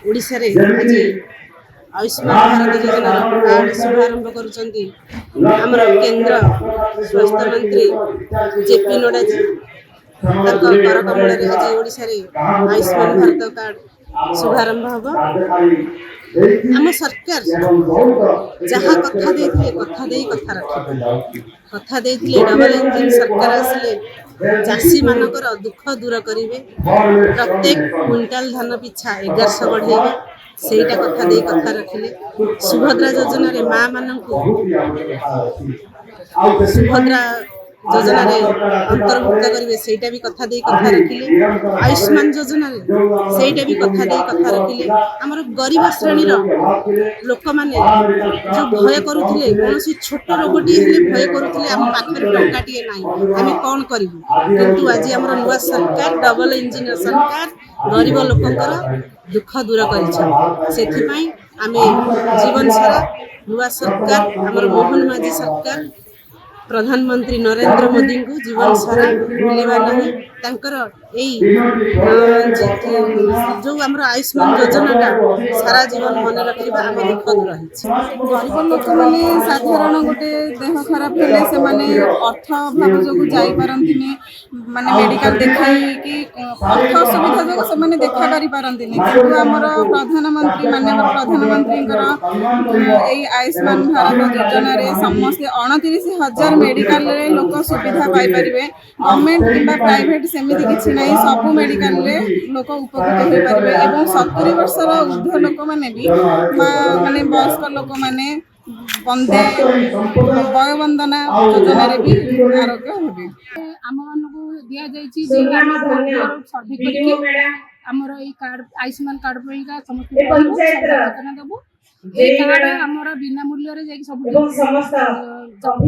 ओडिशा रे आज आयुष्मान भारत योजना कार्ड शुभारंभ करुचंती हमर केंद्र स्वास्थ्य मंत्री जेपी नड्डा जी कर कमल आज ओडिशा रे आयुष्मान भारत कार्ड शुभारंभ हम आम सरकार जहाँ कथा देते कथा दे कथा रखिए कथा देते डबल इंजिन सरकार आसिले चाषी मानकर दुख दूर करेंगे प्रत्येक क्विंटाल धान पिछा 1100 बढ़ेबे सेटा कथा दे कथा रखिले सुभद्रा योजना रे माँ मानकु सुभद्रा योजना रे अंतर्भुक्त करेंगे सेटा भी कथा दे कथा रखिले आयुष्मान योजना रे सेटा भी कथा दे कथा रखिले हमर गरीब श्रेणी लोक माने जो भय करुथिले कोनोसी छोट रोगटी हेले भय करुथिले हम पाखरे टंकाटिए नाही आमे कोन करिवु किंतु आज हमर नुवा सरकार डबल इंजिन सरकार गरीब लोकंकर दुख दूर करिछ सेथि पई आमे जीवन सारा नुवा सरकार हमर मोहन माझी सरकार प्रधानमंत्री नरेंद्र मोदी को जीवन सारा मिलवा नहीं तांकर जो आमर आयुष्मान योजना सारा जीवन मन रखा आम दुख दूर गरीब लोक मैंने साधारण गोटे देह खराब हेले से माने अर्थ अभाव जो जापारती माने मेडिकल देखी अर्थ असुविधा जो से देखा पारती कि आमर प्रधानमंत्री माननीय प्रधानमंत्री आयुष्मान भारत योजना समस्ते 29,000 मेडिकल लोक सुविधा पाइपर गवर्नमेंट कि प्राइवेट सेमती किसी ना सब मेडिकल लोक उपकृत हो पारे और 70 वर्षर ऊर्ध्व लोक मैंने भी माने वयस्क लोक मैंने वंदे वयोवंदना योजना भी आरोग्य होबे आम मानकु दिया जायछि जे सर्वे करके हमर ई कार्ड आयुष्मान कार्ड पइका समस्त सचेतन देबो ए कार्ड हमर बिना मूल्य रे जाई सब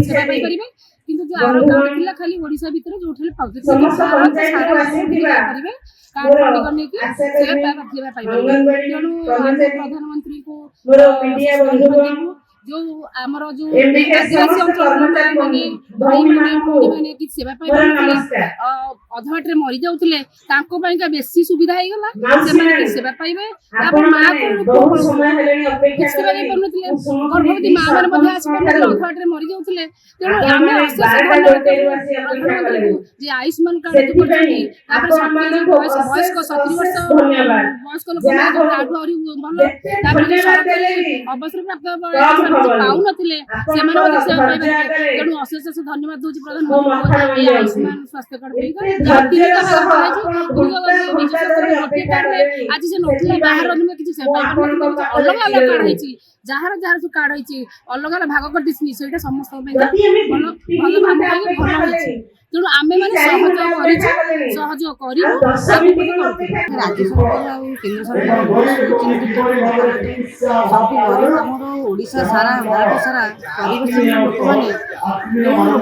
सेवा पाई परिबे किंतु जो आरो कार्ड थिला खाली ओडिसा भीतर जोठले पाउते सारा परिबे कार्ड पडिगने कि सेवा पाई परिबे तेनु प्रधानमंत्री को जो आमर जो आदिवासी अंचल माने भाई माने भौणी माने कि सेवा पाई अधबाटे मरी जाउथिले तांको पाइका बेसी सुविधा हो गला से माने कि सेवा पाइबे तापर मां को बहुत समय हेलेनी अपेक्षा करै पनुथिले गर्भवती मां माने मध्ये आस पर अधबाटे मरी जाउथिले तेनु आमे अशेष धन्यवाद जे आयुष्मान कार्ड जो करछी तापर सम्मान वयस्क 70 वर्ष वयस्क लोक माने कार्ड आउरी भलो तापर सरकारी अवसर प्राप्त पाऊ नथिले से माने सेवा पाइबे तेनु अशेष धन्यवाद दोछि प्रधानमंत्री आयुष्मान स्वास्थ्य कार्ड पइका आज से नथिले बाहर में किसी सेवा अलग अलग कार्ड है जार जार जो कार्ड है अलग अलग भाग कर दिसनी सेटा समस्त भल भल भाग भल है तेणु आमे माने सहयोग करियो राज्य सरकार और केंद्र सरकार सब गरीब आमर ओडिशा सारा भारत सारा गरीब श्रेणी लोक मैंने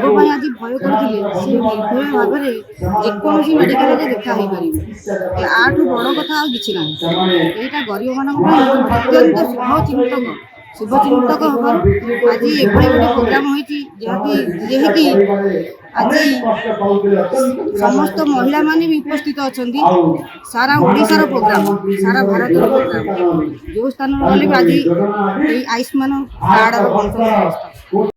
रोग आज भय करते निर्भय भाव में जेकोसी मेडिकल देखा हो पारे आठू बड़ कथा किसी ना यहाँ गरीब मान अत्यंत शुभचिंतक हबार आज एभली गोटे प्रोग्राम होती आज समस्त महिला माने भी उपस्थित अच्छा सारा ओडिशार प्रोग्राम सारा भारत प्रोग्राम जो स्थान गले आज आयुष्मान कार्ड